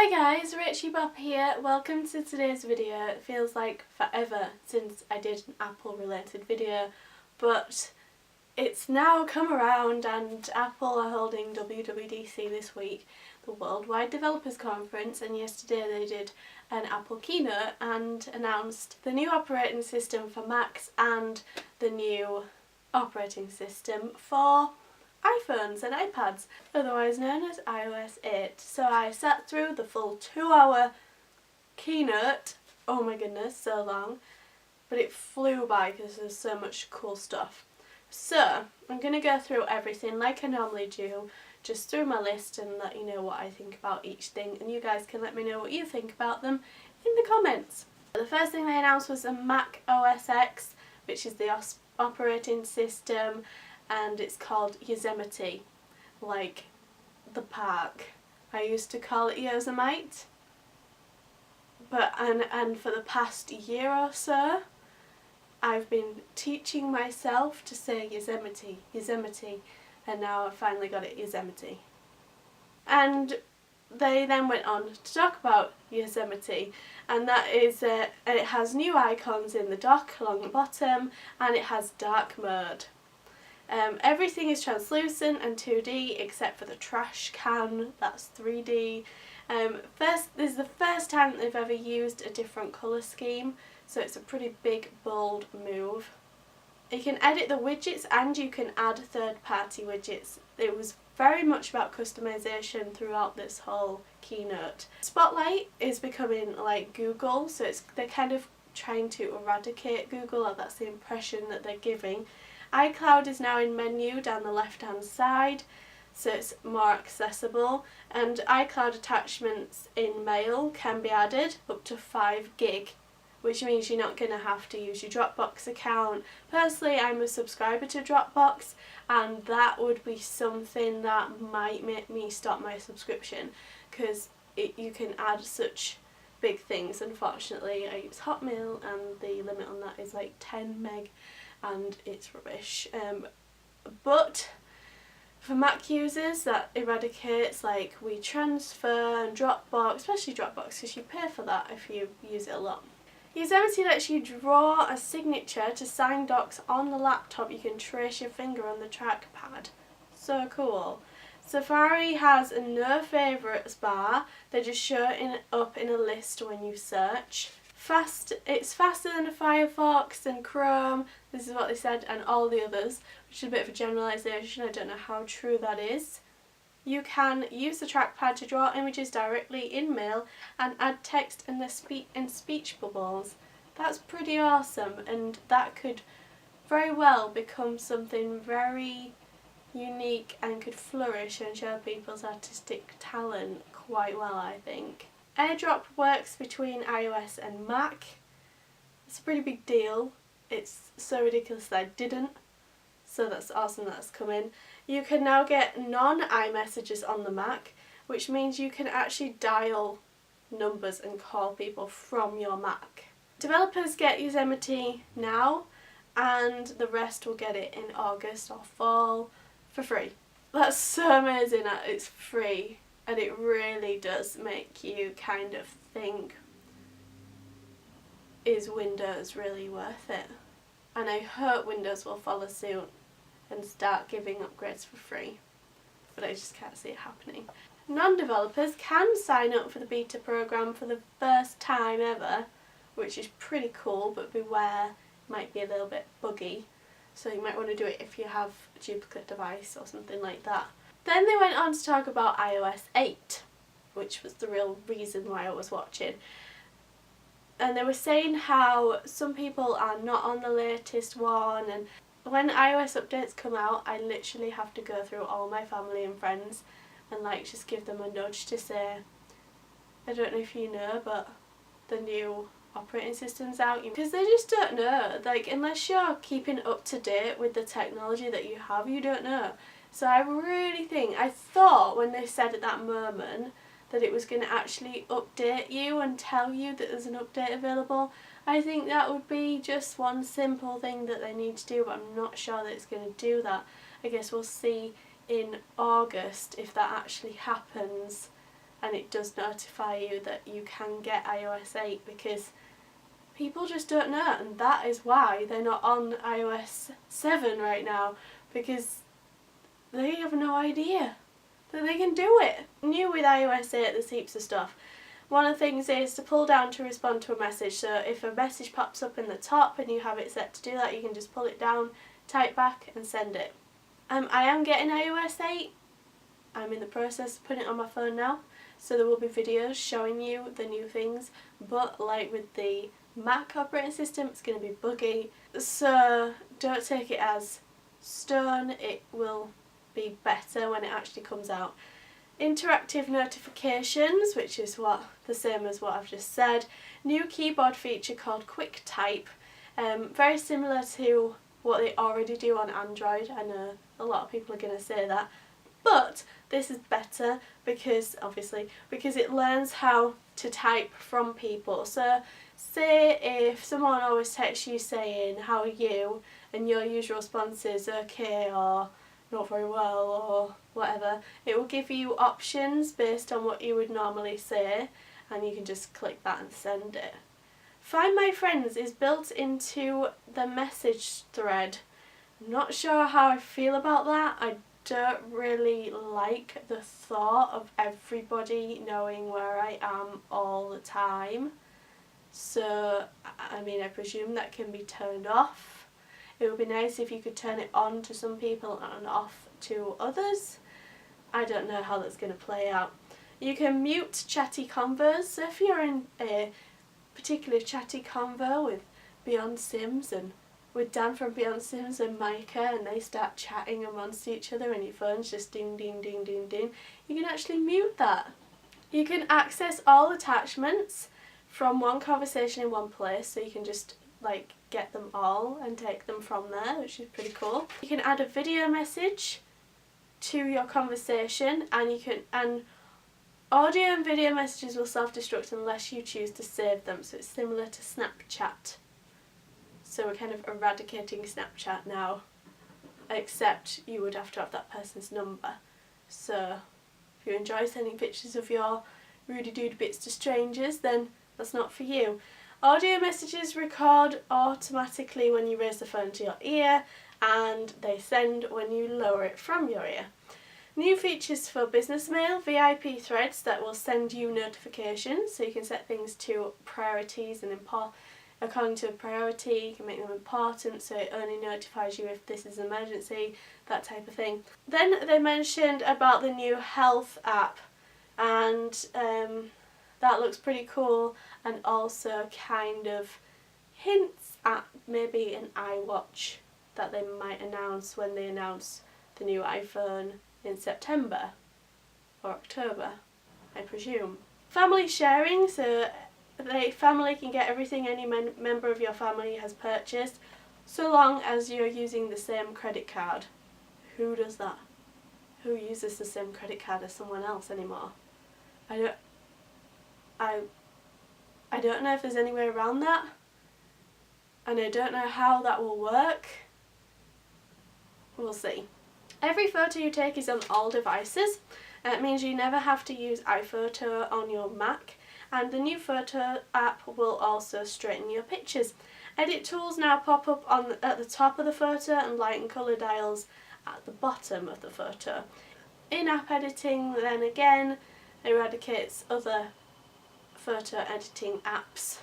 Hi guys, Rachybop here. Welcome to today's video. It feels like forever since I did an Apple related video, but it's now come around and Apple are holding WWDC this week, the Worldwide Developers Conference, and yesterday they did an Apple Keynote and announced the new operating system for Macs and the new operating system for iPhones and iPads, otherwise known as iOS 8. So I sat through the full 2-hour keynote. Oh my goodness, so long. But it flew by because there's so much cool stuff. So I'm going to go through everything like I normally do, just through my list and let you know what I think about each thing, and you guys can let me know what you think about them in the comments. The first thing they announced was a Mac OS X, which is the operating system, and it's called Yosemite, like the park. I used to call it Yosemite, but and for the past year or so I've been teaching myself to say Yosemite, Yosemite, and now I've finally got it Yosemite. And they then went on to talk about Yosemite, and that is it has new icons in the dock along the bottom, and it has dark mode. Everything is translucent and 2D except for the trash can, that's 3D. This is the first time that they've ever used a different colour scheme, so it's a pretty big, bold move. You can edit the widgets and you can add third-party widgets. It was very much about customization throughout this whole keynote. Spotlight is becoming like Google, so they're kind of trying to eradicate Google, or that's the impression that they're giving. iCloud is now in menu down the left hand side, so it's more accessible, and iCloud attachments in Mail can be added up to 5 gig, which means you're not going to have to use your Dropbox account. Personally, I'm a subscriber to Dropbox, and that would be something that might make me stop my subscription, because you can add such big things. Unfortunately, I use Hotmail and the limit on that is like 10 meg. And it's rubbish. But for Mac users, that eradicates like WeTransfer and Dropbox, especially Dropbox, because you pay for that if you use it a lot. Yosemite lets you draw a signature to sign docs on the laptop. You can trace your finger on the trackpad. So cool. Safari has a no favourites bar. They just show it up in a list when you search. It's faster than a Firefox and Chrome, this is what they said, and all the others, which is a bit of a generalisation. I don't know how true that is. You can use the trackpad to draw images directly in Mail and add text in speech bubbles. That's pretty awesome, and that could very well become something very unique and could flourish and show people's artistic talent quite well, I think. AirDrop works between iOS and Mac. It's a pretty big deal. It's so ridiculous that I didn't. So that's awesome that's coming. You can now get non-iMessages on the Mac, which means you can actually dial numbers and call people from your Mac. Developers get Yosemite now, and the rest will get it in August or fall for free. That's so amazing that it's free. And it really does make you kind of think, is Windows really worth it? And I hope Windows will follow suit and start giving upgrades for free, but I just can't see it happening. Non-developers can sign up for the beta program for the first time ever, which is pretty cool, but beware, it might be a little bit buggy, so you might want to do it if you have a duplicate device or something like that. Then they went on to talk about iOS 8, which was the real reason why I was watching. And they were saying how some people are not on the latest one, and when iOS updates come out, I literally have to go through all my family and friends and like just give them a nudge to say, I don't know if you know, but the new operating system's out, because they just don't know. Like, unless you're keeping up to date with the technology that you have, you don't know. So I really think, I thought when they said at that moment that it was going to actually update you and tell you that there's an update available. I think that would be just one simple thing that they need to do, but I'm not sure that it's going to do that. I guess we'll see in August if that actually happens. and it does notify you that you can get iOS 8, because people just don't know, and that is why they're not on iOS 7 right now, because they have no idea that they can do it. New with iOS 8, there's heaps of stuff. One of the things is to pull down to respond to a message, so if a message pops up in the top and you have it set to do that, you can just pull it down, type back and send it. I am getting iOS 8. I'm in the process of putting it on my phone now, so there will be videos showing you the new things, but like with the Mac operating system, it's going to be buggy, so don't take it as stone. It will be better when it actually comes out. Interactive notifications, which is the same as what I've just said. New keyboard feature called Quick Type, very similar to what they already do on Android. I know a lot of people are going to say that, but this is better because it learns how to type from people. So say if someone always texts you saying how are you, and your usual response is okay or not very well or whatever, it will give you options based on what you would normally say, and you can just click that and send it. Find My Friends is built into the message thread. I'm not sure how I feel about that. I don't really like the thought of everybody knowing where I am all the time. So, I mean, I presume that can be turned off. It would be nice if you could turn it on to some people and off to others. I don't know how that's going to play out. You can mute chatty convos, so if you're in a particular chatty convo with Beyond Sims and with Dan from Beyond Sims and Micah, and they start chatting amongst each other and your phone's just ding ding ding ding ding, you can actually mute that. You can access all attachments from one conversation in one place, so you can just like get them all and take them from there, which is pretty cool. You can add a video message to your conversation, and audio and video messages will self-destruct unless you choose to save them, so it's similar to Snapchat. So we're kind of eradicating Snapchat now, except you would have to have that person's number. So if you enjoy sending pictures of your Rudy Doody bits to strangers, then that's not for you. Audio messages record automatically when you raise the phone to your ear, and they send when you lower it from your ear. New features for business mail, VIP threads that will send you notifications, so you can set things to priorities and according to priority, you can make them important, so it only notifies you if this is an emergency, that type of thing. Then they mentioned about the new health app, and that looks pretty cool, and also kind of hints at maybe an iWatch that they might announce when they announce the new iPhone in September or October, I presume. Family sharing, so the family can get everything any member of your family has purchased, so long as you're using the same credit card. Who does that? Who uses the same credit card as someone else anymore? I don't know if there's any way around that, and I don't know how that will work. We'll see. Every photo you take is on all devices. It means you never have to use iPhoto on your Mac, and the new photo app will also straighten your pictures. Edit tools now pop up at the top of the photo, and light and colour dials at the bottom of the photo. In-app editing, then again, eradicates other photo editing apps.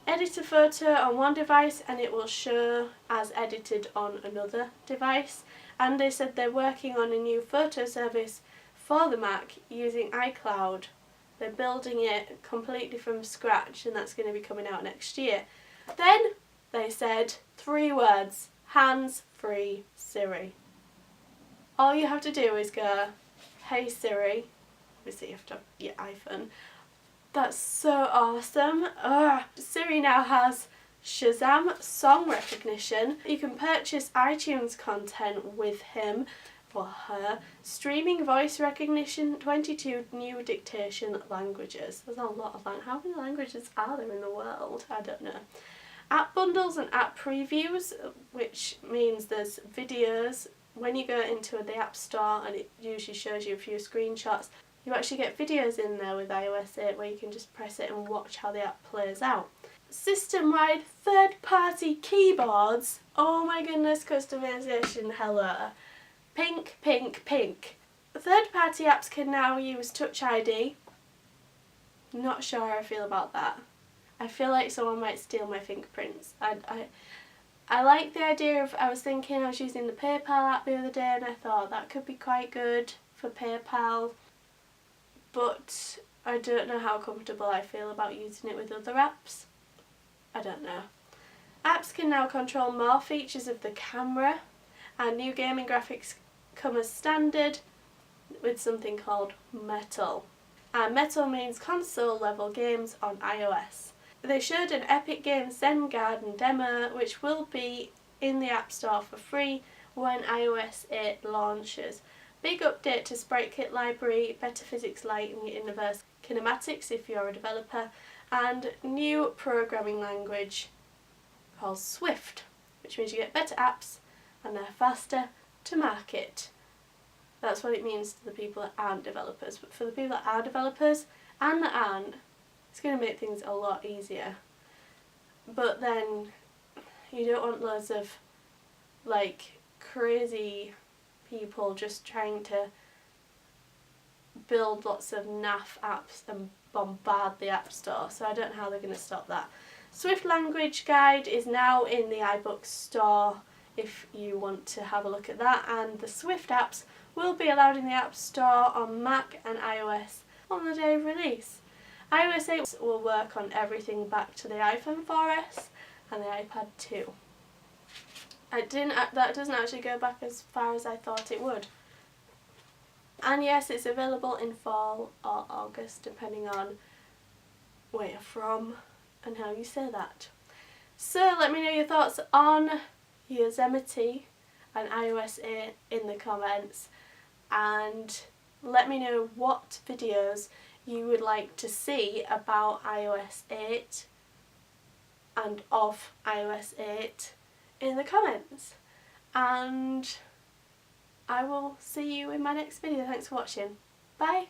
Edit a photo on one device and it will show as edited on another device, and they said they're working on a new photo service for the Mac using iCloud. They're building it completely from scratch, and that's going to be coming out next year. Then they said 3 words: hands-free Siri. All you have to do is go, "Hey Siri," obviously you have to have your iPhone. That's so awesome. Siri now has Shazam song recognition. You can purchase iTunes content with him or her. Streaming voice recognition, 22 new dictation languages. There's a lot of languages. How many languages are there in the world? I don't know. App bundles and app previews, which means there's videos when you go into the App Store, and it usually shows you a few screenshots. You actually get videos in there with iOS 8 where you can just press it and watch how the app plays out. System-wide third-party keyboards. Oh my goodness, customization, hello. Pink, pink, pink. Third-party apps can now use Touch ID. Not sure how I feel about that. I feel like someone might steal my fingerprints. I like the idea of, I was using the PayPal app the other day and I thought that could be quite good for PayPal, but I don't know how comfortable I feel about using it with other apps. I don't know. Apps can now control more features of the camera, and new gaming graphics come as standard with something called Metal. And Metal means console level games on iOS. They showed an Epic Games Zen Garden demo which will be in the App Store for free when iOS 8 launches. Big update to Sprite Kit library, better physics lighting inverse kinematics if you're a developer, and new programming language called Swift, which means you get better apps and they're faster to market. That's what it means to the people that aren't developers, but for the people that are developers and that aren't, it's going to make things a lot easier. But then you don't want loads of like crazy people just trying to build lots of naff apps and bombard the App Store, so I don't know how they're going to stop that. Swift Language Guide is now in the iBooks store if you want to have a look at that, and the Swift apps will be allowed in the App Store on Mac and iOS on the day of release. iOS 8 will work on everything back to the iPhone 4S and the iPad 2. That doesn't actually go back as far as I thought it would. And yes, it's available in fall or August depending on where you're from and how you say that. So let me know your thoughts on Yosemite and iOS 8 in the comments, and let me know what videos you would like to see about iOS 8 and of iOS 8 in the comments, and I will see you in my next video. Thanks for watching. Bye!